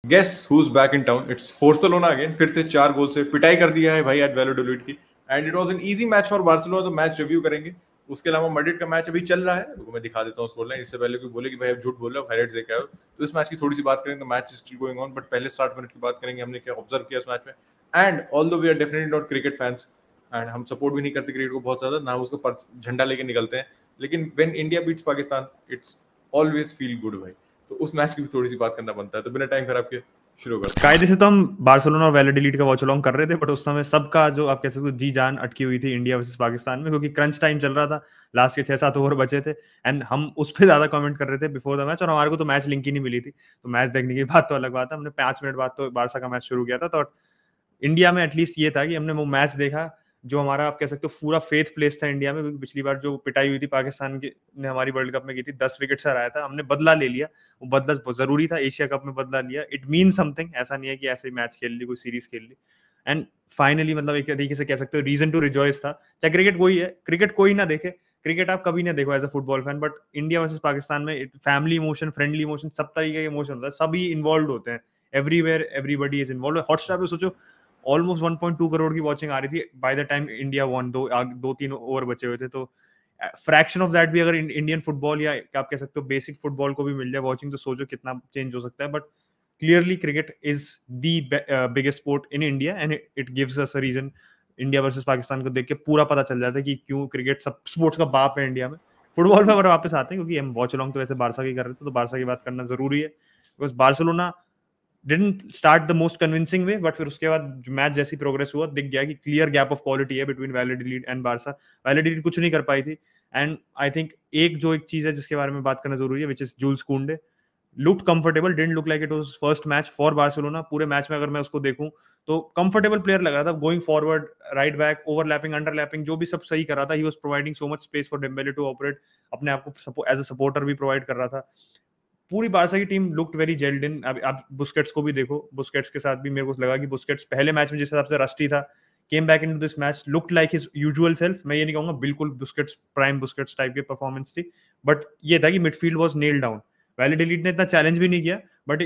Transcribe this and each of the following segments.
Guess who is back in town, it's Barcelona again. फिर से 4 गोल से पिटाई कर दिया है भाई आज वैलोडोलिड की, and it was an easy match for Barcelona. तो मैच रिव्यू करेंगे। उसके अलावा मैड्रिड का मैच अभी चल रहा है, रुको मैं दिखा देता हूँ स्कोर लाइन, इससे पहले कोई बोले कि भाई आप झूठ बोल रहे हो, हाइलाइट्स देख आए हो। तो इस मैच की थोड़ी सी बात करेंगे, तो match is still going on, but पहले 60 मिनट की बात करेंगे हमने क्या ऑब्जर्व किया इस मैच में। And although we are definitely not cricket fans, and हम सपोर्ट भी नहीं करते क्रिकेट को बहुत ज्यादा, ना उसको झंडा लेके निकलते हैं, लेकिन when India beats Pakistan it's always feel good भाई। तो उस मैच की भी थोड़ी सी बात करना बनता है। तो बिना टाइम खराब किए शुरू करते हैं। कायदे से तो हम बार्सिलोना और वैलोडोलिड का वॉच अलोंग कर रहे थे, बट उस समय सबका जो आप कह सकते हो जी जान अटकी हुई थी इंडिया वर्सेस पाकिस्तान में, क्योंकि क्रंच टाइम चल रहा था, लास्ट के 6-7 ओवर बचे थे, एंड हम उस पर ज्यादा कमेंट कर रहे थे बिफोर द मैच, और हमारे को तो मैच लिंक ही नहीं मिली थी। तो मैच देखने की बात तो अलग बात है, हमने 5 मिनट बाद तो बारसा का मैच शुरू किया था। तो इंडिया में एटलीस्ट ये था कि हमने वो मैच देखा जो हमारा आप कह सकते हो पूरा फेथ प्लेस था इंडिया में, क्योंकि पिछली बार जो पिटाई हुई थी पाकिस्तान की ने हमारी वर्ल्ड कप में की थी, 10 विकेट से हराया था, हमने बदला ले लिया। वो बदला जरूरी था, एशिया कप में बदला लिया, इट मीन समथिंग। ऐसा नहीं है कि ऐसे मैच खेल ली, कोई सीरीज खेल ली, एंड फाइनली मतलब एक तरीके से कह सकते हो रीजन टू रिजॉइस था। चाहे क्रिकेट कोई है, क्रिकेट कोई ना देखे, क्रिकेट आप कभी ना देखो as a football fan, but India versus Pakistan में फैमिली इमोशन, फ्रेंडली इमोशन, सब तरीके के इमोशन होता है, सभी इन्वॉल्व होते हैं, everywhere everybody is involve. Hotstar पे सोचो ऑलमोस्ट 1.2 करोड़ की वॉचिंग आ रही थी by the time India one, 2-3 over बचे हुए थे। तो फ्रैक्शन ऑफ दैट भी अगर इंडियन फुटबॉल या आप कह सकते हो बेसिक फुटबॉल को भी मिल जाए वॉचिंग, तो सोचो कितना चेंज हो सकता है। But clearly cricket is the biggest sport in India, and it gives us a reason. India versus Pakistan को देख के पूरा पता चल जाता है कि क्यों क्रिकेट सब स्पोर्ट्स का बाप है इंडिया में। फुटबॉल में अगर वापस आते हैं, क्योंकि हम वॉच अलोंग तो वैसे बारसा की कर रहे थे, तो बारसा की बात करना जरूरी है, because Barcelona didn't start the most convincing way, but फिर उसके बाद मैच जैसी प्रोग्रेस हुआ दिख गया कि क्लियर गैप ऑफ क्वालिटी है बिटवीन वैलोडोलिड एंड बारसा। वैलोडोलिड कुछ नहीं कर पाई थी, एंड आई थिंक एक चीज है जिसके बारे में बात करना जरूरी है, विच इज जूल्स कुंडे। Looked comfortable, didn't look like it was first match for Barcelona. पूरे मैच में अगर मैं उसको देखूं तो कंफर्टेबल प्लेयर लगा था, going forward, right back, overlapping, underlapping, जो भी सब सही कर रहा था। He was providing so much space for Dembele to operate, अपने आप को एज अ सपोर्टर भी प्रोवाइड कर रहा था। पूरी बारसा की team looked very gelled in. अब आप बुस्केट्स को भी देखो, बुस्केट्स के साथ भी मेरे को लगा कि बुस्केट्स पहले मैच में जिस हिसाब से रस्टी था, came back into this match looked like his usual self. मैं ये नहीं कहूंगा बिल्कुल बुस्केट्स प्राइम बुस्केट्स टाइप की परफॉर्मेंस थी, बट ये था कि मिडफील्ड वाज नेल्ड डाउन। वैलोडोलिड ने इतना चैलेंज भी नहीं किया, but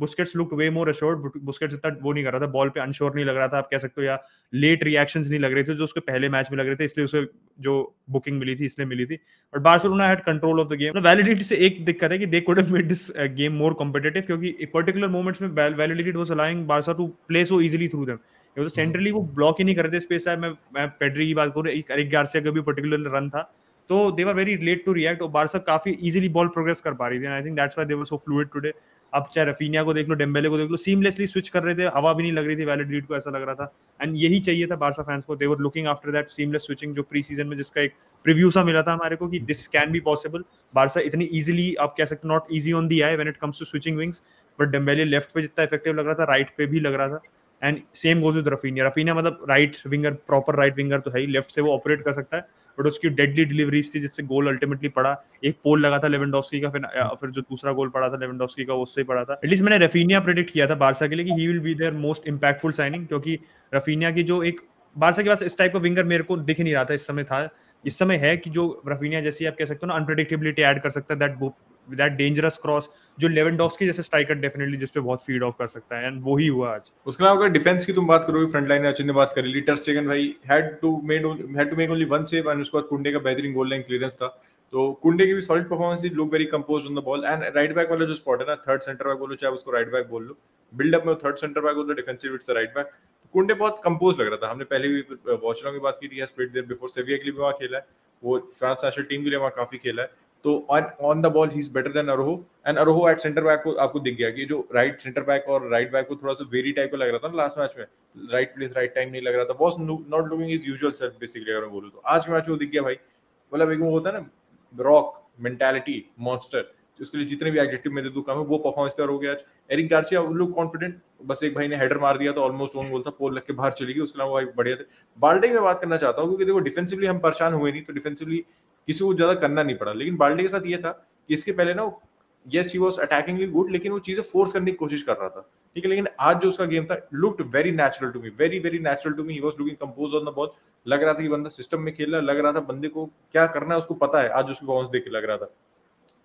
Busquets looked way more assured. Busquets इतना वो नहीं कर रहा था, बॉल पे अनश्योर नहीं लग रहा था, आप कह सकते हो, या लेट रिएक्शंस नहीं लग रहे थे जो उसके पहले मैच में लग रहे थे, इसलिए उसे जो बुकिंग मिली थी इसलिए मिली थी। But Barcelona had control of the game. Valladolid से एक दिक्कत है कि they could have made this game more competitive, क्योंकि पर्टिकुलर मोमेंट्स में Valladolid was allowing Barca to play so easily through them. तो सेंट्रली वो ब्लॉक ही नहीं कर रहे थे स्पेस। मैं पेड्री की बात करूं, एरिक गार्सिया का भी पर्टिकुलर रन था, तो they were very late to react, और बारसा काफी इजीली बॉल प्रोग्रेस कर पा रही थी। I think that's why they were so fluid today. अब चाहे रफीनिया को देख लो, डेम्बेले को देख लो, सीमलेसली स्विच कर रहे थे, हवा भी नहीं लग रही थी वैलोडोलिड को, ऐसा लग रहा था। एंड यही चाहिए था बारसा फैंस को, they were looking after that seamless switching, जो प्री सीजन में जिसका एक प्रीव्यू सा मिला था हमारे को कि this can be possible. Barca इतनी इजीली आप कह सकते हो not easy on the eye when it comes to switching wings, but Dembele left पे जितना इफेक्टिव लग रहा था, राइट पे भी लग रहा था। And same goes with Raphinha. Raphinha मतलब right winger, proper right winger तो है ही, लेफ्ट से वो ऑपरेट कर सकता है, बट उसकी डेडली डिलीवरीज थी जिससे गोल अल्टीमेटली पड़ा। एक पोल लगा था लेवेंडोव्स्की का, फिर जो दूसरा गोल पड़ा था लेवेंडोव्स्की का, उससे ही पड़ा था। एटलीस्ट मैंने रफीनिया प्रेडिक्ट किया था बारसा के लिए कि he will be their most impactful signing, क्योंकि रफीनिया की जो एक बारसा के पास इस टाइप का विंगर मेरे को दिख नहीं रहा था इस समय है कि जो रफीनिया जैसी आप कह सकते हो ना अनप्रेडिक्टेबिलिटी ऐड कर सकता है, दैट डेंजरस क्रॉस जो लेवेंडोव्स्की जैसे स्ट्राइकर डेफिनेटली जिस पे बहुत फीड ऑफ कर सकता है, एंड वो ही हुआ आज। उसके अलावा अगर डिफेंस की तुम बात करोगे, फ्रंट लाइन अचिन ने बात करी ली, टर स्टेगन भाई had to make only one save, and उसके बाद कुंडे का बेहतरीन गोल लाइन क्लियरेंस था। तो कुंडे की भी सॉलिड परफॉर्मेंस थी, look very composed on the ball. And right back वाला जो स्पॉट है ना, थर्ड सेंटर बैक बोलो चाहे उसको राइट बैक बोल लो, बिल्डअप में थर्ड सेंटर बैक होता है, डिफेंसिव इट्स राइट बैक। कुंडे बहुत कंपोज लग रहा था। हमने पहले भी वॉच की बात की थी, has played there before, Sevilla के लिए भी वहां खेला है, वो फ्रांस नेशनल टीम के लिए वहां काफी खेला है। तो on the ball he is better than Araujo, and Araujo at centre back को आपको दिख गया कि जो राइट सेंटर बैक और राइट बैक को थोड़ा सा वेरी टाइप का लग रहा था ना लास्ट मैच में, राइट प्लेस राइट टाइम नहीं लग रहा था, was not looking his usual self basically अगर मैं बोलूं तो। आज के मैच में वो दिख गया भाई, मतलब एक वो होता है ना रॉक मेंटालिटी मॉन्स्टर, उसके लिए जितने भी एडजेक्टिव में दे दूं कम है, वो परफॉर्मेंस तैयार हो गया आज। एरिक गार्सिया लुक कॉन्फिडेंट, बस एक भाई ने हेडर मार दिया तो ऑलमोस्ट ओन गोल था, पोल लग के बाहर चली गई, उसके अलावा भाई बढ़िया थे। बाल्डे की मैं बात करना चाहता हूं, क्योंकि देखो डिफेंसिवली हम परेशान हुए नहीं, तो डिफेंसिवली किसी को ज्यादा करना नहीं पड़ा, लेकिन बाल्डे के साथ ये था कि इसके पहले ना यस ही वाज अटैकिंगली गुड, लेकिन वो चीजें फोर्स करने की कोशिश कर रहा था, ठीक है। लेकिन आज जो उसका गेम था looked very natural to me, very very natural to me. He was looking composed on the ball, लग रहा था कि बंदा सिस्टम में खेल रहा है, लग रहा था बंदे को क्या करना है उसको पता है, आज उसकी परफॉर्मेंस देख के लग रहा था।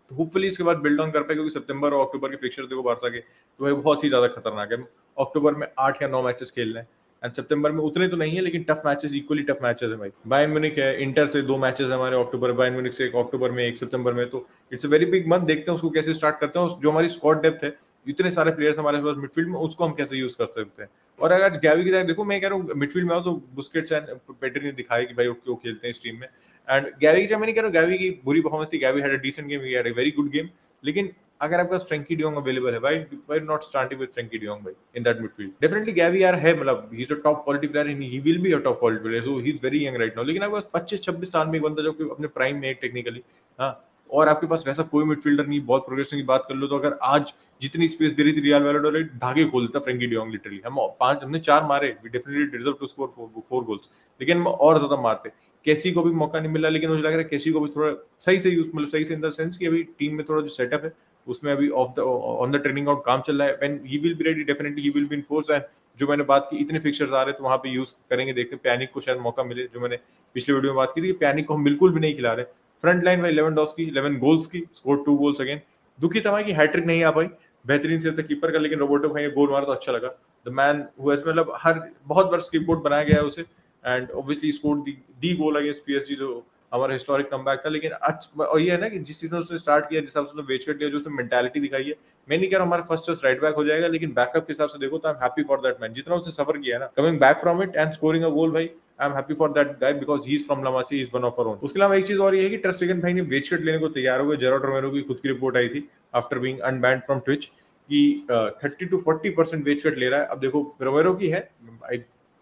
तो होपफुली इसके बाद बिल्ड ऑन कर पाए, क्योंकि सितंबर और अक्टूबर के फिक्चर देखो बारसा के, तो भाई बहुत ही ज्यादा खतरनाक है। अक्टूबर में 8 या 9 मैचेस खेलने हैं, एंड सितंबर में उतने तो नहीं है, लेकिन tough matches, equally tough matches है भाई। बायर्न म्यूनिख है, इंटर से 2 मैचेस है हमारे अक्टूबर, बायर्न म्यूनिख से एक अक्टूबर में, एक सितंबर में, तो it's a very big month. देखते हैं उसको कैसे स्टार्ट करते हैं, जो हमारी स्क्वाड डेप्थ है, इतने सारे प्लेयर्स हमारे पास मिडफील्ड में, उसको हम कैसे यूज कर सकते हैं। और अगर गैवी की तरह देखो, मैं कह रहा हूँ मिडफील्ड में आओ तो बुस्केट्स एंड पेड्री ने दिखाया कि भाई वो क्यों खेलते हैं इस टीम में। एंड गैवी की मैं नहीं कह रहा हूँ गैवी की बुरी परफॉर्मेंस थी, Gavi had a decent game, he had a very good game, लेकिन अगर आपके पास फ्रैंकी डियोंग अवेलेबल है, why not starting with Frenkie de Jong भाई in that midfield. Definitely Gavi यार है, मतलब he is a top quality player and he will be a top quality player, so he is very young right now, लेकिन आपके पास 25-26 साल में एक बंदा जो कि अपने प्राइम में है टेक्निकली, हाँ, और आपके पास वैसा कोई मिडफील्डर नहीं। बॉल प्रोग्रेशन की बात कर लो तो अगर आज जितनी स्पेस दे रही थी रियल वैलेडोलिड, धागे खोल देता फ्रैंकी डियोंग लिटरली। हमने 4 मारे, we definitely deserve to score 4 goals, लेकिन हम और ज्यादा मारते। कैसी को भी मौका नहीं मिला, लेकिन मुझे लग रहा है कैसी को भी थोड़ा सही से यूज, मतलब सही से इन द सेंस कि अभी टीम में थोड़ा जो सेटअप है उसमें अभी ऑन द ट्रेनिंग आउट काम चल रहा है। When he will be ready definitely he will be in force, and जो मैंने बात की इतने फिक्चर्स आ रहे हैं तो वहां पे यूज करेंगे, देखते हैं पैनिक को शायद मौका मिले, जो मैंने पिछले वीडियो में बात की थी कि पैनिक को हम बिल्कुल भी नहीं खिला रहे। फ्रंट लाइन में लेवेंडोस्की 11 गोल्स की, स्कोर 2 गोल्स अगेन। दुखी था मैं कि हैट्रिक नहीं आ पाई, बेहतरीन से कीपर का, लेकिन रोबोटो भाई ने गोल मारा तो अच्छा लगा। द मैन हु हैज, मतलब हर बहुत बार स्क्रिप्ट बनाया गया है उसे, and obviously scored the goal against PSG, जो हमारा हिस्टोरिक कमबैक था। लेकिन और ये है ना कि जिस चीज ने उसने स्टार्ट किया, जिस हिसाब से उसने वेज कट लिया, जो उसने मेंटालिटी दिखाई है, मैं नहीं कह रहा हमारा फर्स्ट चॉइस राइट बैक हो जाएगा, लेकिन बैकअप के हिसाब से देखो तो I am happy for that man. जितना उसने सफर किया है ना coming back from it and scoring a goal, भाई I am happy for that guy, because he is from La Masia, he is one of our own. उसके अलावा एक चीज और ये है कि टर स्टेगन भाई ने वेज कट लेने को तैयार हो गए। जेरार्ड रोमेरो की खुद की रिपोर्ट आई थी आफ्टर बीइंग अनबैन्ड फ्रॉम ट्विच कि 30 to 40% वेज कट ले रहा है। अब देखो रोमेरो की है,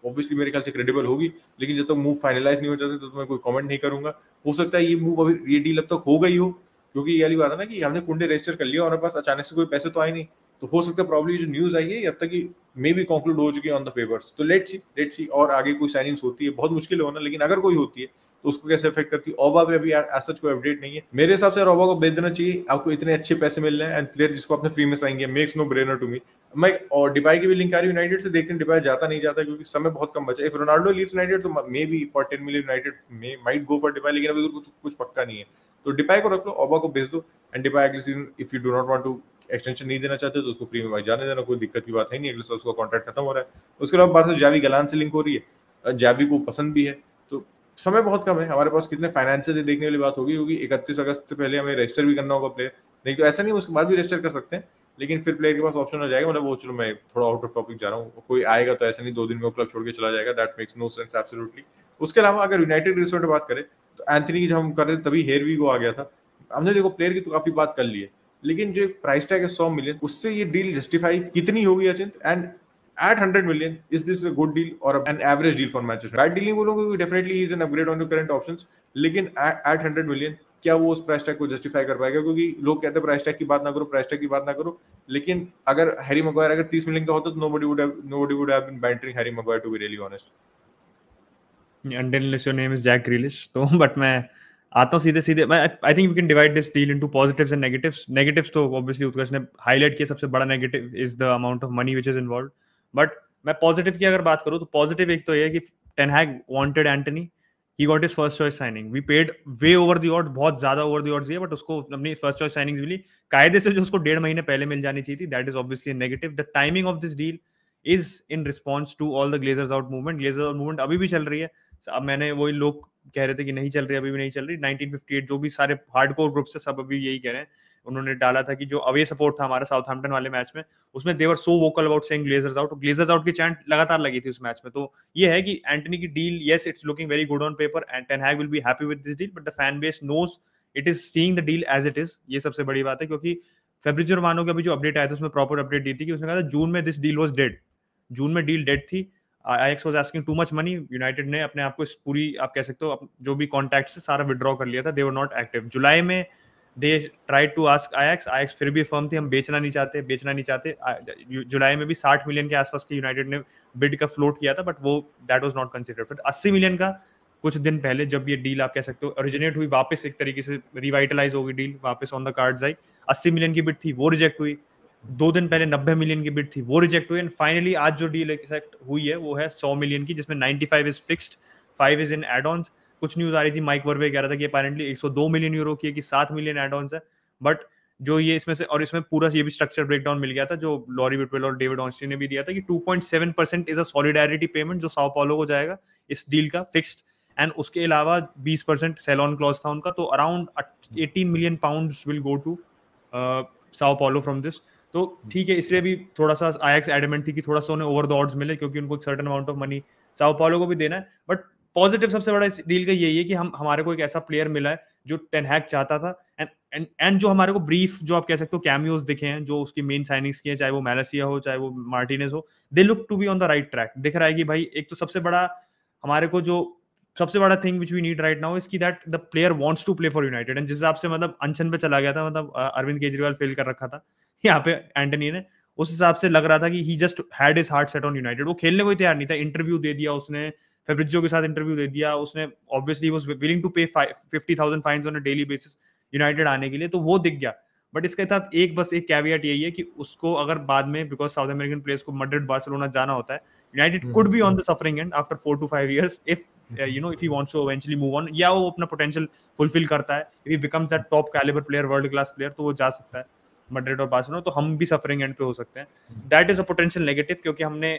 ऑब्वियसली मेरे ख्याल से क्रेडिबल होगी, लेकिन जब तक मूव फाइनलाइज नहीं हो जाते तो मैं कोई कमेंट नहीं करूंगा। हो सकता है ये मूव अभी, ये डील अब तक हो गई हो, क्योंकि ये वाली बात है ना कि हमने कुंडे रजिस्टर कर लिया और हमारे पास अचानक से कोई पैसे तो आए नहीं, तो हो सकता है प्रॉब्लम जो न्यूज आई है अब तक की मे बी कंक्लूड हो चुकी है ऑन द पेपर्स। तो लेट्स सी और आगे कोई साइनिंग्स होती है, बहुत मुश्किल होना, लेकिन अगर कोई होती है तो उसको कैसे अफेक्ट करती है। ओबा पे अभी एज सच कोई अपडेट नहीं है मेरे हिसाब से, ओबा को बेच देना चाहिए, आपको इतने अच्छे पैसे मिल रहे हैं, एंड प्लेयर जिसको आपने फ्री में साइन किया, makes no brainer to me. मैं और डिपाई की भी लिंक आ रही है यूनाइटेड से, देखते हैं डिपाई जाता नहीं जाता, क्योंकि समय बहुत कम बचा। इफ रोनाल्डो लीव्स यूनाइटेड तो may be for 10 million United may might go for Depay, लेकिन अभी तो कुछ पक्का नहीं है। तो डिपाई को रख लो, ओबा को भेज दो, एंड डिपाई अगले season if you do not want to extension नहीं देना चाहते तो उसको फ्री में भाई जाने देना, कोई दिक्कत की बात है नहीं, अगले साल उसका कॉन्ट्रैक्ट खत्म हो रहा है। उसके अलावा बात है जावी गलान से लिंक हो रही है, जावी को पसंद भी है, तो समय बहुत कम है हमारे पास, कितने फाइनेंशियल देखने वाली बात होगी, क्योंकि 31 अगस्त से पहले हमें रजिस्टर भी करना होगा प्लेयर, नहीं तो ऐसा नहीं उसके बाद भी रजिस्टर कर सकते हैं, लेकिन फिर प्लेयर के पास ऑप्शन हो जाएगा। मतलब वो चलो मैं थोड़ा आउट ऑफ टॉपिक जा रहा हूँ, कोई आएगा तो ऐसा नहीं 2 दिन में वो क्लब छोड़ के चला जाएगा, that makes no sense absolutely. उसके अलावा अगर यूनाइटेड रिसोर्ट बात करें तो एंथनी की जब हम कर रहे थे तभी हेरवी को आ गया था। हमने देखो प्लेयर की तो काफी बात कर ली है, लेकिन जो प्राइस टैग है 100 मिलियन, उससे ये डील जस्टिफाई कितनी होगी Achint? And at 100 million, is this a good deal or an average deal for Manchester? Bad deal नहीं बोलूंगा क्योंकि definitely he is an upgrade on your current options, लेकिन at 100 million क्या वो उस प्राइस टैग को जस्टिफाई कर पाएगा? क्योंकि लोग कहते हैं प्राइस टैग की बात ना करो, प्राइस टैग की बात ना करो, लेकिन अगर हैरी मैग्वायर अगर 30 मिलियन का होता तो nobody would have been bantering Harry Maguire, to be really honest. Unless your name is Jack Grealish, तो बट मैं आता हूँ सीधे सीधे। I think we can divide this deal into positives and negatives. Negatives तो ऑब्वियसली उत्कर्ष ने highlight किया, सबसे बड़ा negative is the amount of money which is involved. But मैं पॉजिटिव की अगर बात करूँ तो पॉजिटिव एक तो ये है कि ten Hag wanted Antony, he got his first choice signing, we paid way over the odds, बहुत ज्यादा ओवर द ऑड्स दिए, बट उसको अपनी फर्स्ट चॉइस साइनिंग्स मिली कायदे से, जो उसको 1.5 महीने पहले मिल जानी चाहिए थी। That is obviously negative. The timing of this deal is in response to all the Glazers out movement. Glazers out movement अभी भी चल रही है। अब मैंने वही लोग कह रहे थे कि नहीं चल रही, अभी भी नहीं चल रही। 1958 जो भी सारे हार्डकोर ग्रुप्स है सब अभी यही कह रहे हैं। उन्होंने डाला था कि जो अवे सपोर्ट था हमारा साउथहैम्पटन वाले मैच में, उसमें they were so vocal about saying Glazers out, Glazers out की चैंट लगातार लगी थी उस मैच में। तो ये है कि एंटनी की deal, yes it's looking very good on paper and ten Hag will be happy with this deal, but the fan base knows it is seeing the deal as it is. ये सबसे बड़ी बात है, क्योंकि Fabrizio Romano का भी जो update आया था उसमें प्रॉपर अपडेट दी थी कि उसने कहा था जून में this deal was dead, June में डील डेड थी। Ajax was asking too much money, United ने अपने आप को इस पूरी, आप कह सकते हो जो भी कॉन्टैक्ट से सारा विड्रॉ कर लिया था, दे वर नॉट एक्टिव। जुलाई में they tried to ask Ajax फिर भी फर्म थी, हम बेचना नहीं चाहते। जुलाई में भी 60 मिलियन के आसपास की यूनाइटेड ने बिड का फ्लोट किया था, बट वो दैट वाज नॉट कंसीडर्ड। फिर 80 मिलियन का कुछ दिन पहले जब ये डील आप कह सकते हो ओरिजिनेट हुई, वापस एक तरीके से रिवाइटलाइज हो गई डील, वापस on the cards I. 80 million की बिड थी, वो रिजेक्ट हुई। 2 दिन पहले 90 मिलियन की बिड थी, वो रिजेक्ट हुई। एंड फाइनली आज जो डील एक्सेप्ट हुई है वो है 100 मिलियन की, जिसमें 95 is fixed, 5 is in add ons. कुछ न्यूज आ रही थी, माइक वर्वे कह रहा था कि अपेरेंटली 102 मिलियन यूरो की है कि 7 मिलियन एड ऑन्स है। बट जो ये इसमें से, और इसमें पूरा ये भी स्ट्रक्चर ब्रेकडाउन मिल गया था जो लॉरी विटवेल और डेविड ऑर्नस्टीन ने भी दिया था कि 2.7% इज अ सॉलिडारिटी पेमेंट जो साओ पाउलो को जाएगा इस डील का फिक्स्ड, एंड उसके अलावा 20% सेल ऑन क्लॉज था उनका, तो around 18 million pounds will go to Sao Paulo from this. तो ठीक है, इसलिए भी थोड़ा सा आयाक्स एडमेंट थी कि थोड़ा सा उन्हें ओवर द ऑड्स मिले क्योंकि उनको एक certain amount of money Sao Paulo को भी देना है। बट पॉजिटिव सबसे बड़ा इस डील का यही है कि हमारे को एक ऐसा प्लेयर मिला है जो टेन हैग चाहता था, एंड जो हमारे को ब्रीफ जो आप कह सकते हो कैमियोज दिखे हैं जो उसकी मेन साइनिंग्स की है, चाहे वो मैलेसिया हो चाहे वो मार्टिनेज हो, they look to be on the right track. दिख रहा है कि भाई एक तो सबसे बड़ा हमारे को जो सबसे बड़ा thing which we need right now is की that the player wants to play for United, and जिस हिसाब से मतलब अनशन पे चला गया था, मतलब अरविंद केजरीवाल फेल कर रखा था यहाँ पे एंटनी ने, उस हिसाब से लग रहा था कि he just had his heart set on United. वो खेलने को ही तैयार नहीं था, इंटरव्यू दे दिया उसने, फेब्रिजियो के साथ इंटरव्यू दे दिया उसने, obviously was willing to pay 50,000 fines on a daily basis United आने के लिए, तो वो दिख गया। बट इसके साथ एक कैवियट यही है कि उसको अगर बाद में बिकॉज साउथ अमेरिकन प्लेयर्स को मैड्रिड बार्सिलोना जाना होता है, United could be on the suffering and after 4 to 5 years if if he wants to eventually move on, या वो अपना पोटेंशियल फुलफिल करता है, if he becomes that top caliber player, world class player, तो वो जा सकता है मैड्रिड और बार्सिलोना, तो हम भी सफरिंग एंड पे हो सकते हैं। That is a potential negative, क्योंकि हमने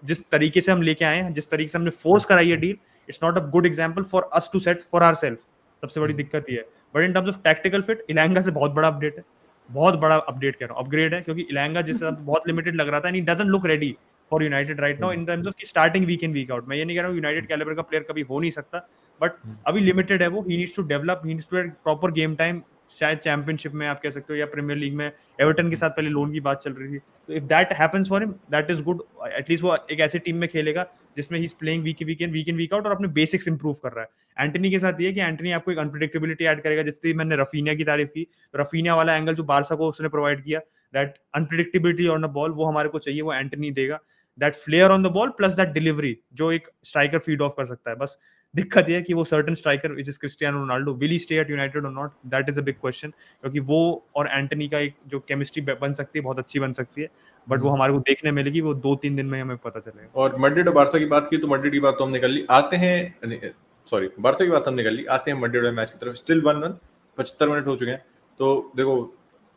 जिस तरीके से हम लेके आए हैं, जिस तरीके से हमने फोर्स कराई है deal, it's not a good example for us to set for ourselves. सबसे बड़ी दिक्कत ये है। But in terms of tactical fit, Elanga से बहुत बड़ा अपडेट है, बहुत बड़ा अपडेट कह रहा हूँ, अपग्रेड है, क्योंकि इलांगा जिस बहुत लिमिटेड लग रहा था, and he doesn't look ready for United right now in terms of starting week in week out. मैं ये नहीं कह रहा हूँ यूनाइटेड कैलिबर का प्लेयर कभी हो नहीं सकता, बट अभी लिमिटेड है वो, he needs to develop, he needs to get proper game time, शायद चैंपियनशिप में आप कह सकते हो या प्रीमियर लीग में। एवर्टन के साथ पहले लोन की बात चल रही थी, तो if that happens for him that is good, at least वो एक ऐसी टीम में खेलेगा जिसमें he is playing week in week out और अपने बेसिक्स इंप्रूव कर रहा है। एंटनी के साथ ये कि एंटनी आपको एक अनप्रेडिक्टेबिलिटी ऐड करेगा, जैसे मैंने रफीनिया की तारीफ की, तो रफीनिया वाला एंगल जो बारसा को उसने प्रोवाइड किया, that unpredictability on the ball, वो हमारे को चाहिए, वो एंटनी देगा। That flair on the ball plus that delivery जो एक स्ट्राइकर फीड ऑफ कर सकता है। बस दिक्कत ये है कि वो certain striker which is Cristiano Ronaldo, will he stay at United और not, that is a big question, क्योंकि वो और एंटनी का एक जो केमिस्ट्री बन सकती है, बहुत अच्छी बन सकती है, बट वो हमारे को देखने मिलेगी, वो 2-3 दिन में हमें पता चलेगा। और मैड्रिड और बार्सा की बात की तो मैड्रिड की बात तो हमने कर ली, आते हैं सॉरी बार्सा की बात हमने कर ली, आते हैं मैड्रिड मैच की तरफ। स्टिल 1-1, 75 मिनट हो चुके हैं। तो देखो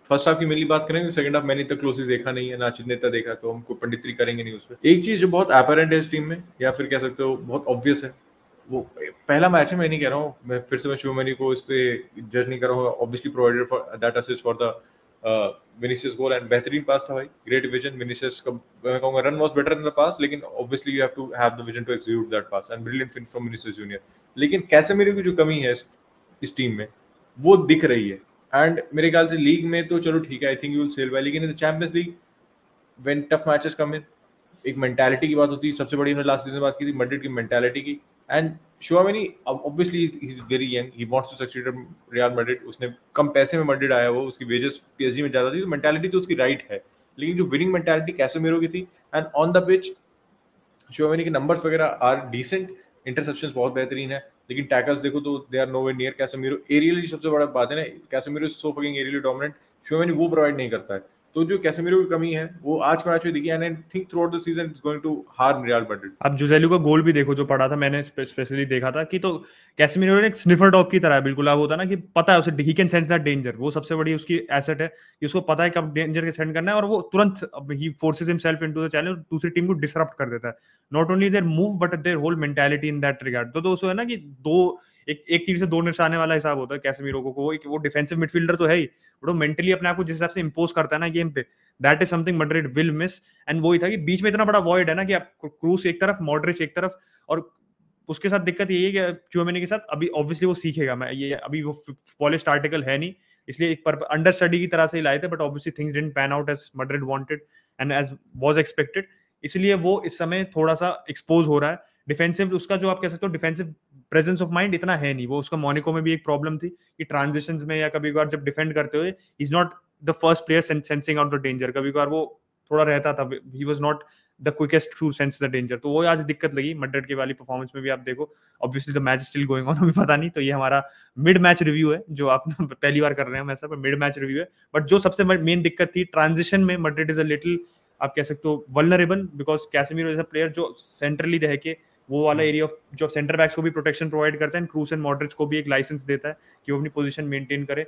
फर्स्ट हाफ की मेनली बात करेंगे, सेकंड हाफ मैंने तक क्लोजली देखा नहीं है, ना चिन्ह इतना देखा, तो हमको पंडितरी करेंगे नहीं उस पर। एक चीज जो बहुत अपैरेंट है इस टीम में, या फिर कह सकते हो बहुत ऑब्वियस है, वो पहला मैच है, मैं नहीं कह रहा हूँ, मैं फिर से मैं शिवमणि को इस पे जज नहीं कर रहा हूँ, obviously provided for that assist for the Vinicius goal, and बेहतरीन पास था भाई, ग्रेट विजन। विनीसियस का मैं कहूंगा run was better than the pass, लेकिन obviously you have to have the vision to execute that pass, and brilliant finish from Vinicius Junior. लेकिन Casemiro की जो कमी है इस टीम में वो दिख रही है, एंड मेरे ख्याल से लीग में तो चलो ठीक है, I think you will sell well, लेकिन in the Champions League when tough matches come in, एक मेंटालिटी की बात होती है। सबसे बड़ी हमने लास्ट सीजन बात की थी मैड्रिड की मेंटालिटी की, and Tchouaméni obviously he's very young, he wants to succeed at Real Madrid, उसने कम पैसे में मैड्रिड आया, वो उसकी वेजेस PSG में ज्यादा थी, तो मेंटालिटी तो उसकी राइट है, लेकिन जो विनिंग मेंटालिटी कैसेमीरो की थी, and on the pitch Tchouaméni के नंबर्स वगैरह आर डिसेंट, इंटरसेप्शंस बहुत बेहतरीन है, लेकिन टैकल्स देखो तो they are nowhere near Casemiro. Aerially सबसे बड़ा बात है ना, Casemiro is so fucking aerially dominant, Tchouaméni वो प्रोवाइड नहीं करता है, तो जो कैसेमीरो की कमी है वो आज के मैच में दिखी, and I think throughout the season it's going to harm Real Madrid. अब जोसेलू का गोल भी देखो जो पड़ा था, मैंने स्पेशली देखा था कि तो कैसेमीरो ने एक स्निफर डॉग की तरह है बिल्कुल, अब होता है ना कि पता है उसे, he can sense that danger, वो सबसे बड़ी उसकी एसेट है कि उसको पता है कब डेंजर के सेंड करना है, और वो तुरंत ही forces himself into the challenge, दूसरी टीम को डिसरप्ट कर देता है, not only their move but their whole mentality in that regard. तो उसको है ना कि एक तीर से दो निशाने वाला हिसाब होता है कैसेमीरो को, वो डिफेंसिव मिडफील्डर तो है ही, बट वो मेंटली अपने आप को जिस हिसाब से इंपोज करता है ना गेम पे, that is something Madrid will miss. And वही था कि बीच में इतना बड़ा वॉइड है ना कि आप क्रूस एक तरफ, मॉड्रिच एक तरफ, और उसके साथ दिक्कत यही है कि Tchouaméni के साथ अभी ऑब्वियसली वो सीखेगा, मैं ये अभी वो पॉलिश्ड आर्टिकल है नहीं, इसलिए एक अंडर स्टडी की तरह से ही लाए थे, but obviously things didn't pan out as Madrid wanted and as was expected, इसलिए वो इस समय थोड़ा सा एक्सपोज हो रहा है। डिफेंसिव उसका जो आप कह सकते हो डिफेंसिव प्रेजेंस ऑफ माइंड इतना है नहीं, वो उसका मोनाको में भी एक प्रॉब्लम थी कि ट्रांजिशंस में या कभी कभार जब डिफेंड करते हुए is not the first player sensing out the danger, कभी कभार वो थोड़ा रहता था, he was not the quickest to sense the danger, तो वो आज दिक्कत लगी मैड्रिड के वाली परफॉर्मेंस में भी। आप देखो obviously the match still going on, अभी पता नहीं, तो ये हमारा मिड मैच रिव्यू है जो आप पहली बार कर रहे हैं, ऐसा मिड मैच रिव्यू है। बट जो सबसे मेन दिक्कत थी ट्रांजिशन में, मैड्रिड इज अ लिटिल आप कह सकते हो वल्नरेबल, बिकॉज कैसेमीरो जैसा प्लेयर जो सेंट्रली रह के वो वाला एरिया ऑफ जो सेंटर बैक्स को भी प्रोटेक्शन प्रोवाइड करता है, क्रूस एंड मॉड्रिच को भी एक लाइसेंस देता है कि वो अपनी पोजीशन मेंटेन करे,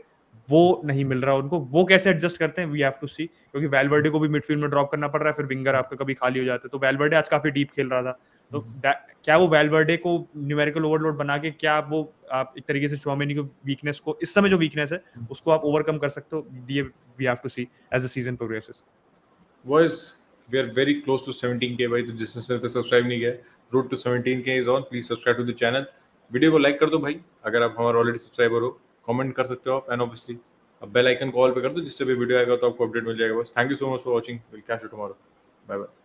वो नहीं मिल रहा उनको, वो कैसे एडजस्ट करते हैं वी हैव टू सी, क्योंकि वैल्वर्डे को भी मिडफील्ड में ड्रॉप करना पड़ रहा है, फिर विंगर आपका कभी खाली हो जाते हैं, तो वैल्वर्डे आज काफी डीप खेल रहा था, तो क्या वो वैल्वर्डे को न्यूमेरिकल ओवरलोड बना के क्या वो आप एक तरीके से चौमेनी की वीकनेस को, इस समय जो वीकनेस है उसको आप ओवरकम कर सकते हो, ये we have to see as the season progresses. Boys we are very close to 17K भाई, तो जिसने सब्सक्राइब नहीं किया, road to 17K is on, please subscribe to the channel. Video को लाइक कर दो भाई अगर आप हमारे ऑलरेडी सब्सक्राइबर हो, कमेंट कर सकते हो आप, एंड ऑब्वियसली अब बेल आइकन कॉल पे कर दो, जिससे भी वीडियो आएगा तो आपको अपडेट मिल जाएगा। बस thank you so much for watching, will catch you tomorrow, bye bye.